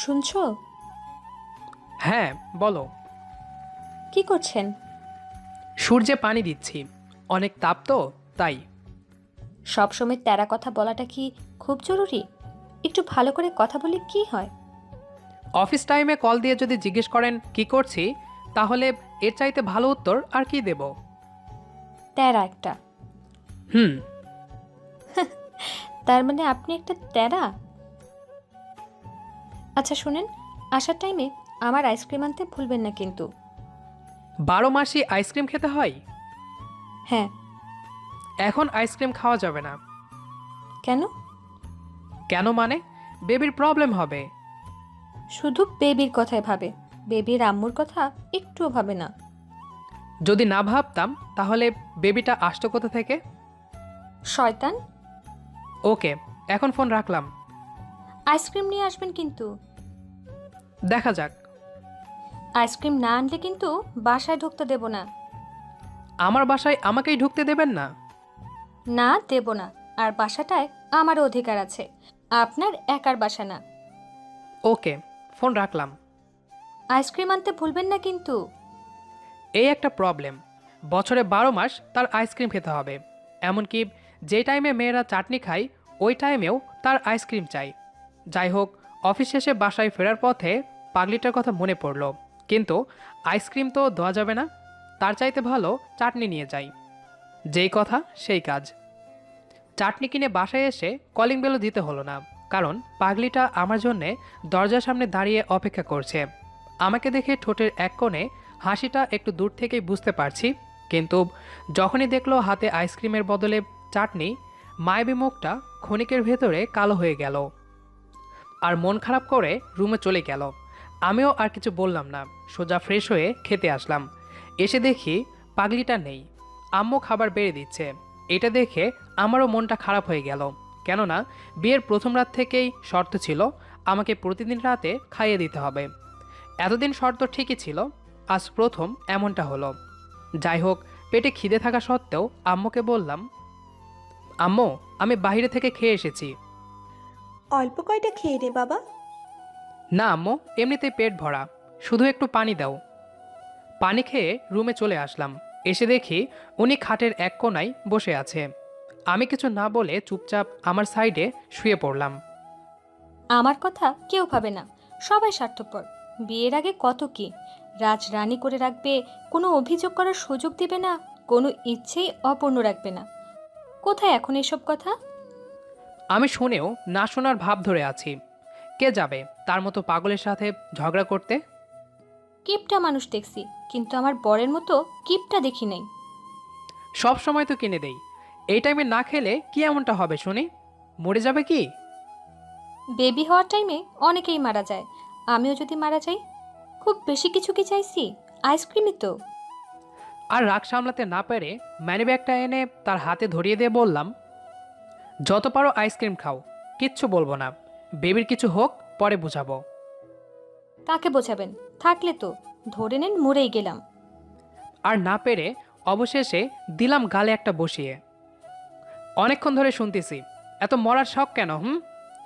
শুনছো? হ্যাঁ, বলো। কি করছেন? সূর্যে পানি দিচ্ছি। অনেক তাপ তো, তাই। সবসময় তেরা কথা বলাটা কি খুব জরুরি? একটু ভালো করে কথা বলে কি হয়? অফিস টাইমে কল দিয়ে যদি জিজ্ঞেস করেন কি করছি, তাহলে এর চাইতে ভালো উত্তর আর কি দেব? তেরা একটা। হুম। তার মানে আপনি একটা তেরা? আচ্ছা শুনেন, আসার টাইমে আমার আইসক্রিম আনতে ভুলবেন না কিন্তু। 12 মাসই আইসক্রিম খেতে হয়? হ্যাঁ। এখন আইসক্রিম খাওয়া যাবে না। কেন? কেন মানে? বেবির প্রবলেম হবে। শুধু বেবির কথাই ভাবে, বেবির আম্মুর কথা একটুও ভাবে না। যদি না ভাবতাম তাহলে বেবিটা আসতো কোথা থেকে? শয়তান। ওকে, এখন ফোন রাখলাম। আইসক্রিম নিয়ে আসবেন কিন্তু। দেখা যাক। আইসক্রিম না আনলে কিন্তু বাসায় ঢুকতে দেব না। আমার বাসায় আমাকেই ঢুকতে দেবেন না? না, দেব না। আর বাসাটায় আমারও অধিকার আছে, আপনার একার বাসা না। ওকে, ফোন রাখলাম। আইসক্রিম আনতে ভুলবেন না কিন্তু। এই একটা প্রবলেম। বছরে 12 মাস তার আইসক্রিম খেতে হবে। এমনকি যে টাইমে মেয়েরা চাটনি খায় ওই টাইমেও তার আইসক্রিম চাই। যাই হোক, অফিস শেষে বাসায় ফেরার পথে পাগলিটার কথা মনে পড়ল। কিন্তু আইসক্রিম তো দেওয়া যাবে না। তার চাইতে ভালো চাটনি নিয়ে যাই। যেই কথা সেই কাজ। চাটনি কিনে বাসায় এসে কলিং বেলও দিতে হলো না, কারণ পাগলিটা আমার জন্যে দরজার সামনে দাঁড়িয়ে অপেক্ষা করছে। আমাকে দেখে ঠোঁটের এক কোণে হাসিটা একটু দূর থেকেই বুঝতে পারছি, কিন্তু যখনই দেখলো হাতে আইসক্রিমের বদলে চাটনি, মায়াবী মুখটা ক্ষণিকের ভেতরে কালো হয়ে গেল। আর মন খারাপ করে রুমে চলে গেল। আমিও আর কিছু বললাম না, সোজা ফ্রেশ হয়ে খেতে আসলাম। এসে দেখি পাগলিটা নেই। আম্মু খাবার বেড়ে দিচ্ছে। এটা দেখে আমারও মনটা খারাপ হয়ে গেল, কেননা বিয়ের প্রথম রাত থেকেই শর্ত ছিল আমাকে প্রতিদিন রাতে খাইয়ে দিতে হবে। এতদিন শর্ত ঠিকই ছিল, আজ প্রথম এমনটা হলো। যাই হোক, পেটে খিদে থাকা সত্ত্বেও আম্মুকে বললাম, আম্মু, আমি বাইরে থেকে খেয়ে এসেছি। অল্প কয়টা খেয়ে নে বাবা। না আম্মু, এমনিতেই পেট ভরা, শুধু একটু পানি দাও। পানি খেয়ে রুমে চলে আসলাম। এসে দেখি উনি খাটের এক কোণায় বসে আছে। আমি কিছু না বলে চুপচাপ আমার সাইডে শুয়ে পড়লাম। আমার কথা কেউ ভাবে না, সবাই স্বার্থপর। বিয়ের আগে কত কি রাজরানী করে রাখবে, কোনো অভিযোগ করার সুযোগ দিবে না, কোনো ইচ্ছেই অপূর্ণ রাখবে না। কোথায় এখন এসব কথা? আমি শুনেও না শোনার ভাব ধরে আছি। কে যাবে তার মতো পাগলের সাথে ঝগড়া করতে? কিপটা মানুষ দেখছি, কিন্তু আমার বরের মতো কিপটা দেখি নাই। সব সময় তো কিনে দেই। এই টাইমে না খেলে কি এমনটা হবে শুনি? মরে যাবে কি? বেবি হওয়ার টাইমে অনেকেই মারা যায়, আমিও যদি মারা যাই? খুব বেশি কিছু কি চাইছি? আইসক্রিমই তো। আর রাগ সামলাতে না পেরে ম্যানিব্যাগটা এনে তার হাতে ধরিয়ে দিয়ে বললাম, যত পারো আইসক্রিম খাও, কিচ্ছু বলবো না। বেবির কিছু হোক, পরে বুঝাবো। কাকে বোঝাবেন? থাকলে তো ধরে নেন মরেই গেলাম। আর না পেরে অবশেষে দিলাম গালে একটা বসিয়ে। অনেকক্ষণ ধরে শুনতেছি, এত মরার শখ কেন?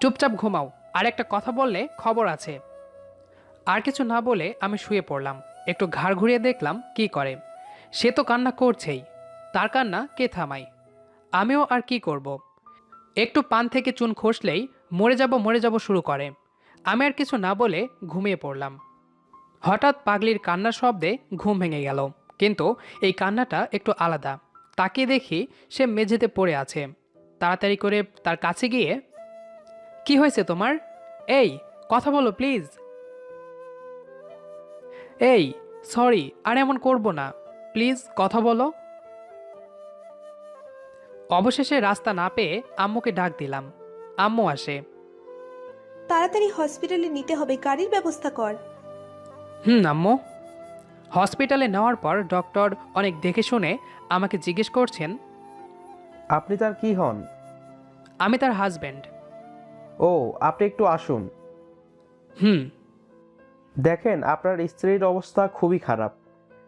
চুপচাপ ঘুমাও, আর একটা কথা বললে খবর আছে। আর কিছু না বলে আমি শুয়ে পড়লাম। একটু ঘাড় ঘুরিয়ে দেখলাম কি করে। সে তো কান্না করছেই। তার কান্না কে থামাই? আমিও আর কি করব। একটু পান থেকে চুন খসলেই মরে যাব শুরু করে। আমি আর কিছু না বলে ঘুমিয়ে পড়লাম। হঠাৎ পাগলির কান্নার শব্দে ঘুম ভেঙে গেল, কিন্তু এই কান্নাটা একটু আলাদা। তাকিয়ে দেখি সে মেঝেতে পড়ে আছে। তাড়াতাড়ি করে তার কাছে গিয়ে, কি হয়েছে তোমার? এই, কথা বলো প্লিজ। এই, সরি, আর এমন করব না, প্লিজ কথা বলো। অবশেষে রাস্তা না পেয়ে আম্মুকে ডাক দিলাম। আম্মু আসে। তাড়াতাড়ি হসপিটালে নিতে হবে, গাড়ির ব্যবস্থা কর। আম্মু। হসপিটালে নেওয়ার পর ডক্টর অনেক দেখে শুনে আমাকে জিজ্ঞেস করছেন, আপনি তার কি হন? আমি তার হাজব্যান্ড। ও, আপনি একটু আসুন। হুম। দেখেন, আপনার স্ত্রীর অবস্থা খুবই খারাপ।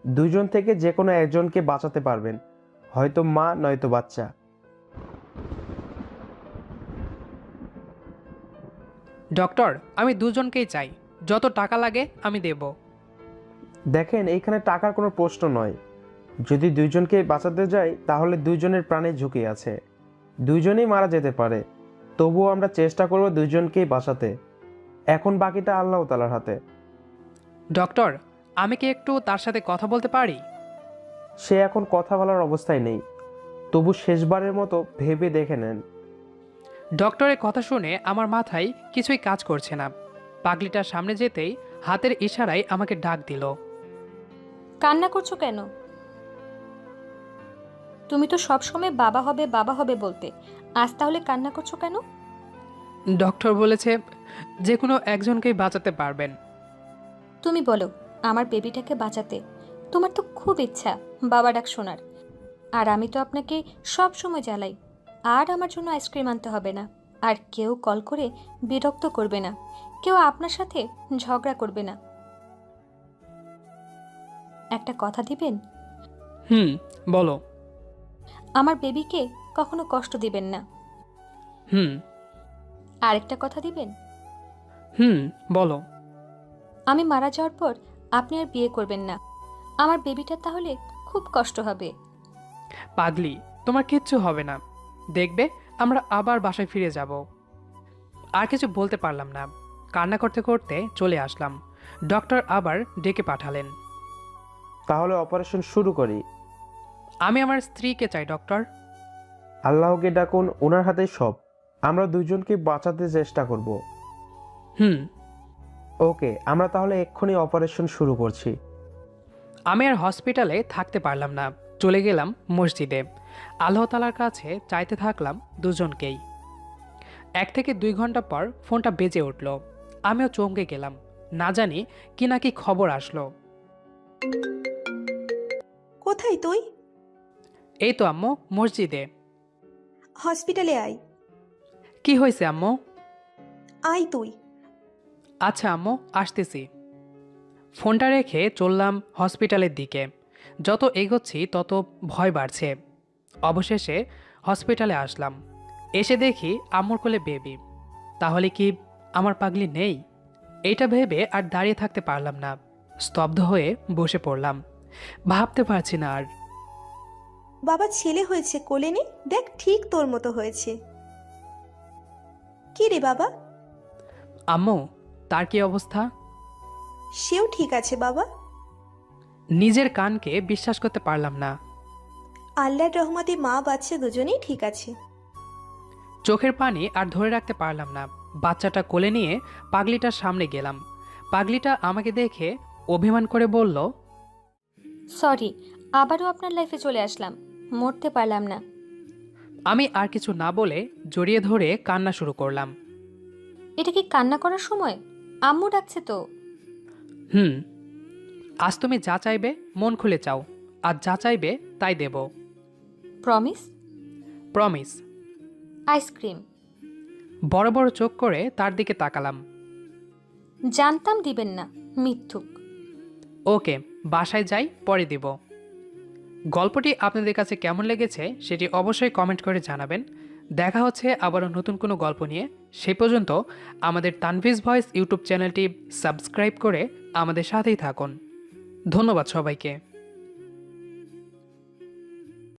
দুইজন থেকে যে কোনো একজনকে বাঁচাতে পারবেন, হয়তো মা নয়তো বাচ্চা। ডক্টর, আমি দুজনকেই চাই, যত টাকা লাগে আমি দেব। দেখেন, এইখানে টাকার কোনো প্রশ্ন নয়। যদি দুইজনকে বাঁচাতে যাই তাহলে দুইজনের প্রাণে ঝুঁকি আছে, দুইজনেই মারা যেতে পারে। তবুও আমরা চেষ্টা করব দুইজনকেই বাঁচাতে। এখন বাকিটা আল্লাহ তাআলার হাতে। ডক্টর, আমি কি একটু তার সাথে কথা বলতে পারি? সে এখন কথা বলার অবস্থায় নেই, তবু শেষবারের মতো ভেবে দেখে নেন। ডক্টরের কথা শুনে আমার মাথায় কিছুই কাজ করছে না। পাগলিটার সামনে যেতেই হাতের ইশারায় আমাকে ডাক দিল। কান্না করছো কেন? তুমি তো সবসময় বাবা হবে বলতে, আজ তাহলে কান্না করছো কেন? ডক্টর বলেছে যে কোনো একজনকেই বাঁচাতে পারবেন। তুমি বলো, আমার বেবিটাকে বাঁচাতে। তোমার তো খুব ইচ্ছা বাবা ডাক শোনার, আর আমি তো আপনাকে সব সময় জ্বালাই। আর আমার জন্য আইসক্রিম আনতে হবে না, আর কেউ কল করে বিরক্ত করবে না, কেউ আপনার সাথে ঝগড়া করবে না। একটা কথা দিবেন? বলো। আমার বেবিকে কখনো কষ্ট দিবেন না। হুম আরেকটা কথা দিবেন? বলো। আমি মারা যাওয়ার পর আপনি আর বিয়ে করবেন না। আমার বেবিটার তাহলে খুব কষ্ট হবে। পাগলি, তোমার কিচ্ছু হবে না, দেখবে আমরা আবার বাসায় ফিরে যাব। আর কিছু বলতে পারলাম না, কান্না করতে করতে চলে আসলাম। ডক্টর আবার ডেকে পাঠালেন। তাহলে অপারেশন শুরু করি। আমি আমার স্ত্রীকে চাই ডক্টর। আল্লাহকে ডাকুন, ওনার হাতে সব। আমরা দুইজনকে বাঁচাতে চেষ্টা করব। হুম ওকে, আমরা তাহলে এক্ষুনি অপারেশন শুরু করছি। আমি আর হসপিটালে থাকতে পারলাম না, চলে গেলাম মসজিদে। আল্লাহ তাআলার কাছে চাইতে থাকলাম দুজনকেই। 1 থেকে 2 ঘন্টা পর ফোনটা বেজে উঠল। আমিও চমকে গেলাম, না জানি কি নাকি খবর আসলো। কোথায় তুই? এই তো আম্মু, মসজিদে। হসপিটালে আয়। কি হয়েছে আম্মু? আয় তুই। আচ্ছা আম্মু, আসতেছি। ফোনটা রেখে চললাম হসপিটালের দিকে। যত এগোচ্ছি তত ভয় বাড়ছে। অবশেষে হসপিটালে আসলাম। এসে দেখি আম্মুর কোলে বেবি। তাহলে কি আমার পাগলি নেই? এইটা ভেবে আর দাঁড়িয়ে থাকতে পারলাম না, স্তব্ধ হয়ে বসে পড়লাম। ভাবতে পারছি না আর। বাবা ছেলে হয়েছে, কোলে নে, দেখ ঠিক তোর মতো হয়েছে। কি রে বাবা? আম্মু, তার কি অবস্থা? সেও ঠিক আছে বাবা। নিজের কানকে বিশ্বাস করতে পারলাম না। আল্লাহর রহমতে মা বাচ্চা দুজনেই ঠিক আছে। চোখের পানি আর ধরে রাখতে পারলাম না। বাচ্চাটা কোলে নিয়ে পাগলিটার সামনে গেলাম। পাগলিটা আমাকে দেখে অভিমান করে বলল, সরি, আবারও আপনার লাইফে চলে আসলাম, মরতে পারলাম না। আমি আর কিছু না বলে জড়িয়ে ধরে কান্না শুরু করলাম। এটা কি কান্না করার সময়? আম্মু ডাকছে তো। আজ তুমি যা চাইবে মন খুলে চাও, আর যা চাইবে তাই দেব। প্রমিস? প্রমিস। আইসক্রিম। বড় বড় চোখ করে তার দিকে তাকালাম। জানতাম দিবেন না, মিথ্যুক। ওকে, বাসায় যাই, পরে দিব। গল্পটি আপনাদের কাছে কেমন লেগেছে সেটি অবশ্যই কমেন্ট করে জানাবেন। দেখা হচ্ছে আবারও নতুন কোনো গল্প নিয়ে। সেই পর্যন্ত আমাদের তানভিজ ভয়েস ইউটিউব চ্যানেলটি সাবস্ক্রাইব করে আমাদের সাথেই থাকুন। ধন্যবাদ সবাইকে।